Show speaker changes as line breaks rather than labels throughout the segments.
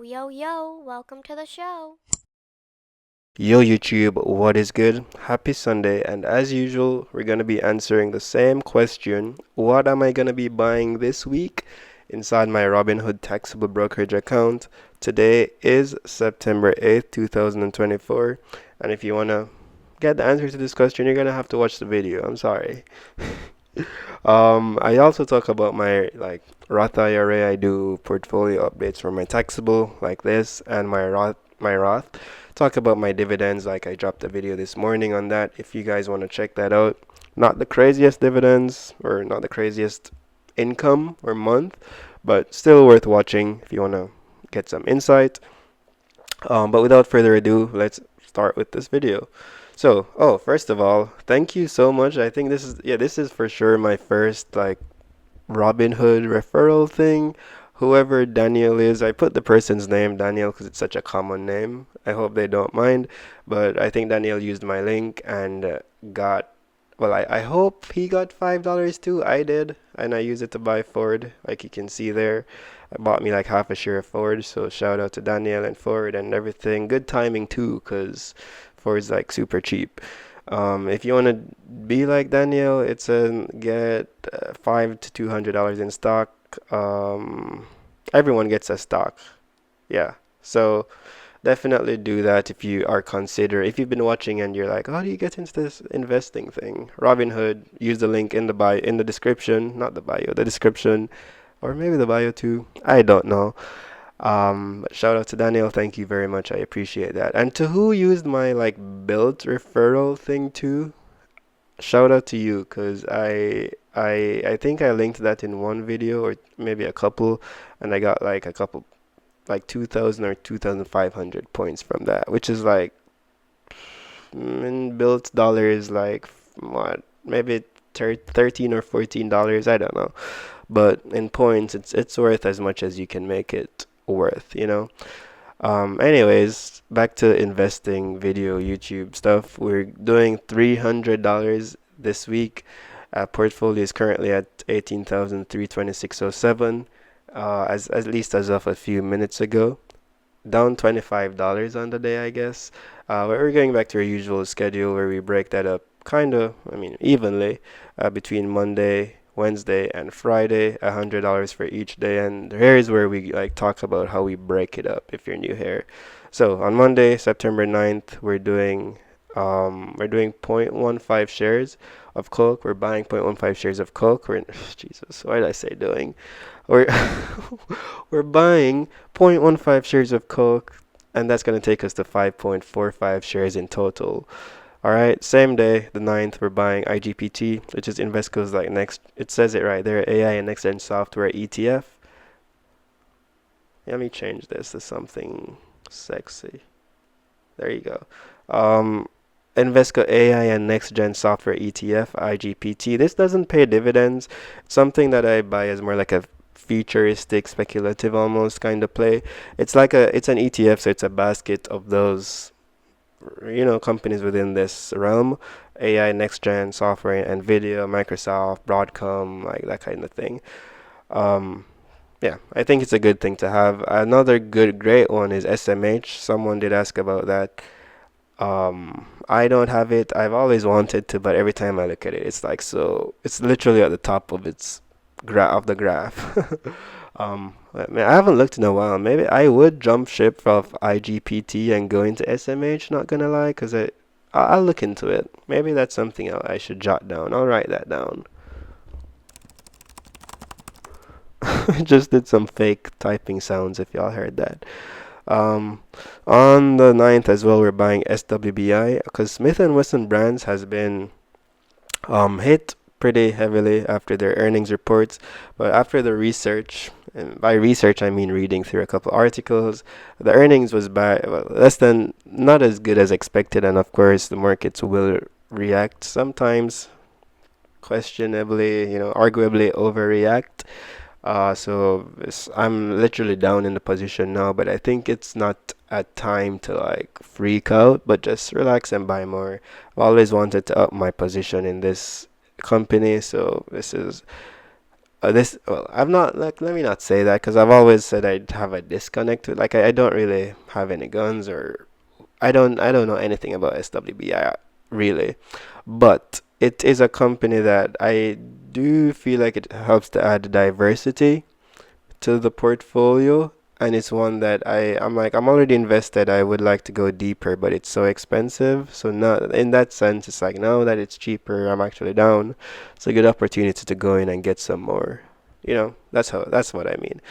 yo, yo, welcome to the show.
Yo YouTube, what is good? Happy Sunday, and as usual, we're going to be answering the same question. What am I going to be buying this week inside my Robinhood taxable brokerage account? Today is September 8th, 2024, and if you want to get the answer to this question, you're going to have to watch the video. I'm sorry. I also talk about my Roth IRA. I do portfolio updates for my taxable like this and my Roth. Talk about my dividends, like I dropped a video this morning on that. If you guys want to check that out, not the craziest dividends or not the craziest income or month, but still worth watching if you want to get some insight. But without further ado, let's start with this video. So, first of all, thank you so much. I think this is for sure my first Robinhood referral thing. Whoever Daniel is, I put the person's name Daniel because it's such a common name. I hope they don't mind, but I think Daniel used my link and got, well, I hope he got $5 too. I did, and I used it to buy Ford, like you can see there. I bought me like half a share of Ford, so shout out to Daniel and Ford and everything. Good timing too, because Ford's like super cheap. If you want to be like Daniel, it's a get five to $200 in stock. Everyone gets a stock. Yeah. So definitely do that if you are if you've been watching and you're like, how do you get into this investing thing? Robinhood, use the link in the in the description, not the bio, the description, or maybe the bio too. I don't know. But shout out to Daniel. Thank you very much. I appreciate that. And to who used my built referral thing too, shout out to you because I think I linked that in one video or maybe a couple, and I got like a couple 2,000 or 2,500 points from that, which is like in built dollars like what maybe 13 or $14. I don't know, but in points it's worth as much as you can make it worth. Anyways, back to investing video YouTube stuff. We're doing $300 this week. Portfolio is currently at 18,326.07. As at least as of a few minutes ago, down $25 on the day, I guess. We're going back to our usual schedule where we break that up kind of, I mean, evenly between Monday, Wednesday, and Friday, $100 for each day. And here's where we talk about how we break it up if you're new here. So on Monday, September 9th, we're doing 0.15 shares of Coke. We're buying 0.15 shares of Coke. Jesus, why did I say doing? We're we're buying 0.15 shares of Coke, and that's going to take us to 5.45 shares in total. All right, same day, the 9th, we're buying IGPT, which is Invesco's next, it says it right there, AI and next gen software ETF. Let me change this to something sexy. There you go. Invesco AI and next gen software ETF, IGPT. This doesn't pay dividends. It's something that I buy as more like a futuristic, speculative almost kind of play. It's an ETF, so it's a basket of those companies within this realm. AI, next gen software, Nvidia, Microsoft, Broadcom, like that kind of thing. Um, yeah, I think it's a good thing to have. Another great one is SMH. Someone did ask about that. I don't have it. I've always wanted to, but every time I look at it, it's it's literally at the top of the graph. I haven't looked in a while. Maybe I would jump ship off IGPT and go into SMH, not gonna lie, because I'll look into it. Maybe that's something I should jot down. I'll write that down. Just did some fake typing sounds if y'all heard that. Um, on the 9th as well, we're buying SWBI because Smith& Wesson Brands has been hit pretty heavily after their earnings reports. But after the research, and by research I mean reading through a couple articles, the earnings was not as good as expected, and of course the markets will react sometimes questionably, arguably overreact. I'm literally down in the position now, but I think it's not a time to freak out, but just relax and buy more. I've always wanted to up my position in this company, so this is This, well, I'm not like, let me not say that because I've always said I'd have a disconnect with, like, I don't really have any guns, or I don't know anything about SWBI really, but it is a company that I do feel like it helps to add diversity to the portfolio, and it's one that I'm like, I'm already invested. I would like to go deeper, but it's so expensive. So not in that sense, it's like now that it's cheaper, I'm actually down. It's a good opportunity to go in and get some more. That's what I mean.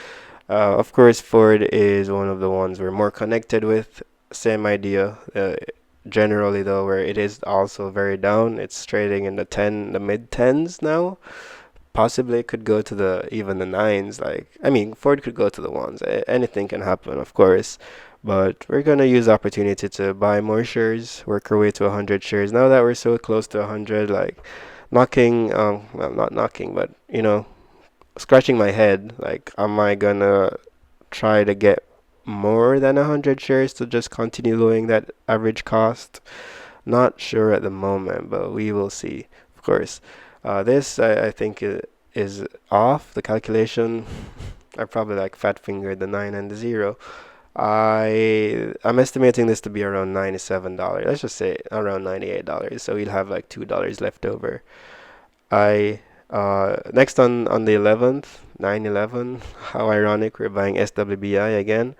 Of course, Ford is one of the ones we're more connected with. Same idea. Generally though, where it is also very down. It's trading in the mid tens now. Possibly it could go to the even the nines. Like, I mean, Ford could go to the ones. Anything can happen, of course. But we're gonna use the opportunity to buy more shares, work our way to 100 shares. Now that we're so close to 100, like knocking, well, not knocking, but scratching my head. Like, am I gonna try to get more than 100 shares to just continue lowering that average cost? Not sure at the moment, but we will see, of course. This, I think, is off. The calculation, I probably like fat fingered the 9 and the 0. I'm estimating this to be around $97. Let's just say around $98. So we'll have like $2 left over. I Next on the 11th, 9/11. How ironic, we're buying SWBI again.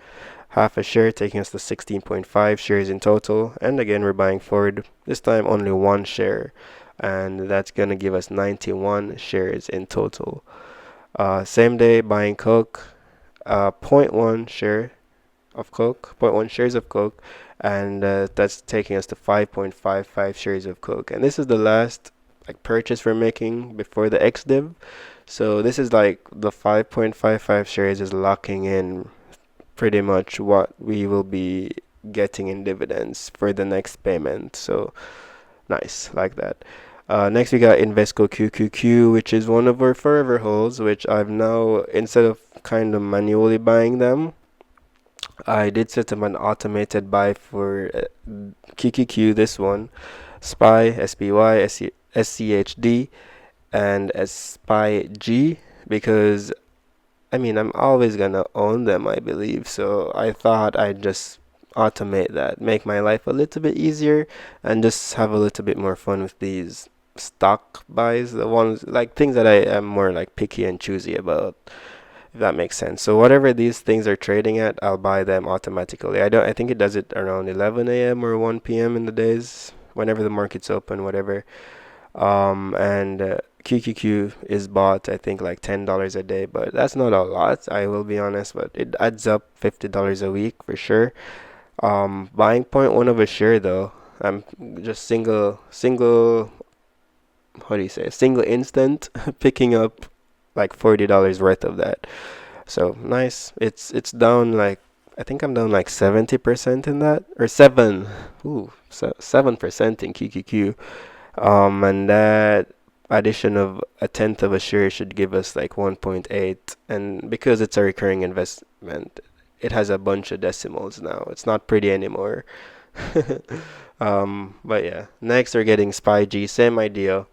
Half a share, taking us to 16.5 shares in total. And again, we're buying Ford, this time only one share. And that's going to give us 91 shares in total. Same day, buying Coke, point 0.1 share of Coke, zero point 0.1 shares of Coke. And that's taking us to 5.55 shares of Coke. And this is the last like purchase we're making before the ex-div. So this is like the 5.55 shares is locking in pretty much what we will be getting in dividends for the next payment. So nice, like that. Next we got Invesco QQQ, which is one of our forever holds, which I've now, instead of kind of manually buying them, I did set up an automated buy for QQQ, this one, SPY, SCHD, and SPY-G, because I mean, I'm always gonna own them, I believe. So I thought I'd just automate that, make my life a little bit easier, and just have a little bit more fun with these stock buys, the ones like things that I am more like picky and choosy about, if that makes sense. So whatever these things are trading at, I'll buy them automatically. I think it does it around 11 a.m. or 1 p.m. in the days, whenever the market's open, whatever. And QQQ is bought, I think, like $10 a day, but that's not a lot, I will be honest, but it adds up $50 a week for sure. Buying point 0.1 of a share though, I'm just how do you say, single instant picking up like $40 worth of that. So nice. It's down like, I think I'm down like 70% in that, or 7% in QQQ. And that addition of a tenth of a share should give us like 1.8. And because it's a recurring investment, it has a bunch of decimals now. It's not pretty anymore. But yeah, next we're getting SPY-G, same idea,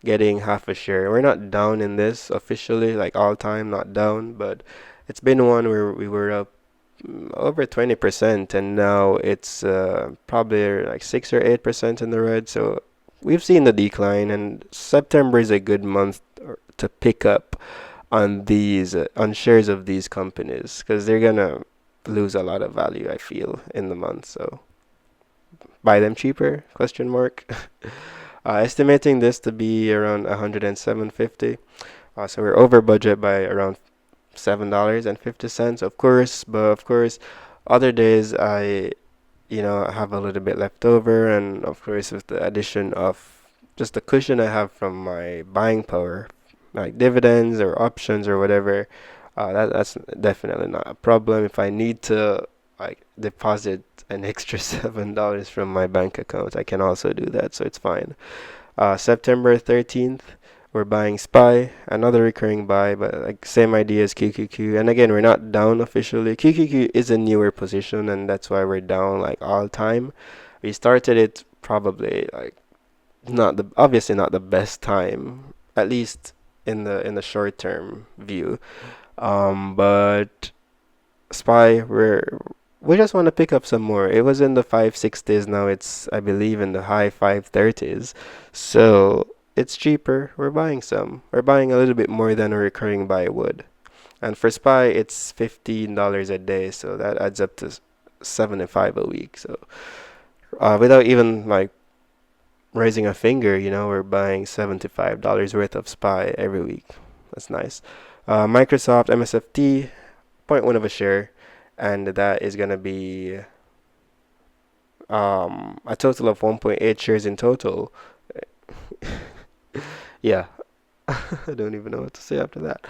getting half a share. We're not down in this officially, like all time, not down, but it's been one where we were up over 20%, and now it's probably like 6 or 8% in the red. So we've seen the decline, and September is a good month to pick up on these on shares of these companies, because they're gonna lose a lot of value, I feel, in the month. So buy them cheaper? Question mark. Estimating this to be around 107.50. So we're over budget by around $7.50, of course. But of course, other days I have a little bit left over, and of course, with the addition of just the cushion I have from my buying power, like dividends or options or whatever, that's definitely not a problem. If I need to like deposit an extra $7 from my bank account, I can also do that, so it's fine. September 13th, we're buying SPY, another recurring buy, but like same idea as QQQ. And again, we're not down officially. QQQ is a newer position, and that's why we're down like all time. We started it probably like not the obviously not the best time, at least in the short term view. But SPY, we just want to pick up some more. It was in the 560s. Now it's, I believe, in the high 530s. So it's cheaper. We're buying some. We're buying a little bit more than a recurring buy would. And for SPY, it's $15 a day. So that adds up to 75 a week. So without even like raising a finger, we're buying $75 worth of SPY every week. That's nice. Microsoft MSFT, zero point 0.1 of a share, and that is gonna be a total of 1.8 shares in total. Yeah, I don't even know what to say after that.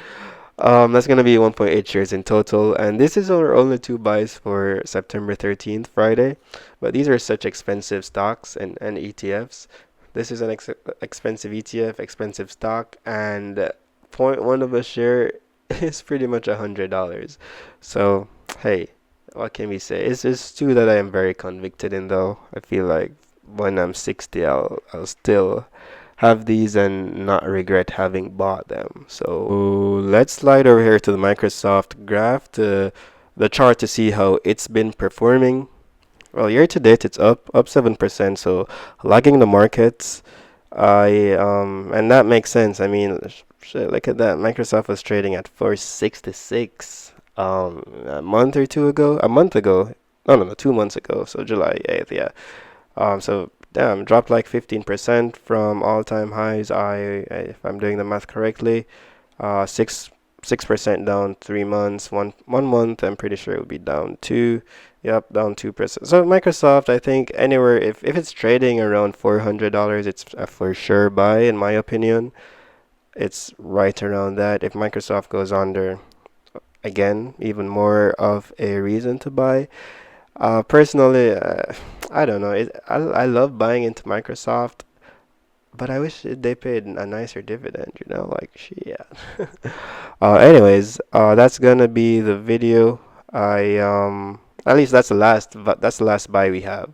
That's gonna be 1.8 shares in total, and this is our only two buys for September 13th, Friday. But these are such expensive stocks and ETFs. This is an expensive ETF, expensive stock, and zero point 0.1 of a share is pretty much $100. So, hey, what can we say? It's two that I am very convicted in, though. I feel like when I'm 60, I'll still have these and not regret having bought them. So let's slide over here to the Microsoft graph, to the chart, to see how it's been performing. Well, year to date, it's up 7%, so lagging the markets. And that makes sense. I mean, shit, look at that. Microsoft was trading at 466 a month ago. No, 2 months ago. So July 8th, yeah. So damn, dropped like 15% from all-time highs. If I'm doing the math correctly, uh, six 6% down 3 months. One month, I'm pretty sure it would be down two. Yep, down 2%. So Microsoft, I think anywhere, if it's trading around $400, it's a for sure buy in my opinion. It's right around that. If Microsoft goes under, again, even more of a reason to buy. Personally, I don't know. I love buying into Microsoft, but I wish they paid a nicer dividend, like shit. That's gonna be the video. At least that's the last buy we have.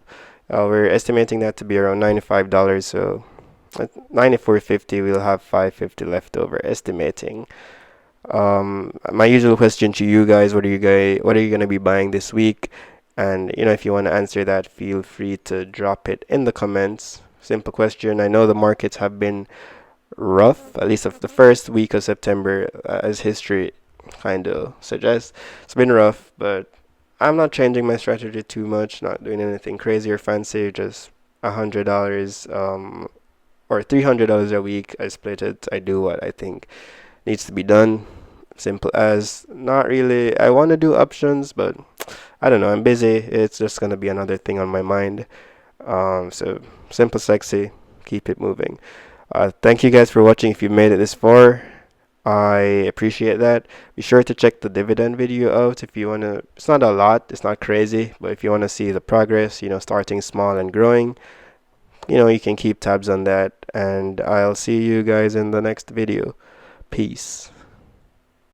We're estimating that to be around $95, so at 94.50 we'll have 550 left over, estimating. My usual question to you guys, what are you gonna be buying this week? And if you want to answer that, feel free to drop it in the comments. Simple question. I know the markets have been rough, at least of the first week of September, as history kind of suggests. It's been rough, but I'm not changing my strategy too much, not doing anything crazy or fancy, just $100 or $300 a week. I split it. I do what I think needs to be done. Simple as. Not really. I want to do options, but I don't know. I'm busy. It's just gonna be another thing on my mind. So simple, sexy. Keep it moving. Thank you guys for watching. If you made it this far, I appreciate that. Be sure to check the dividend video out if you wanna. It's not a lot. It's not crazy, but if you wanna see the progress, starting small and growing, you can keep tabs on that. And I'll see you guys in the next video. Peace.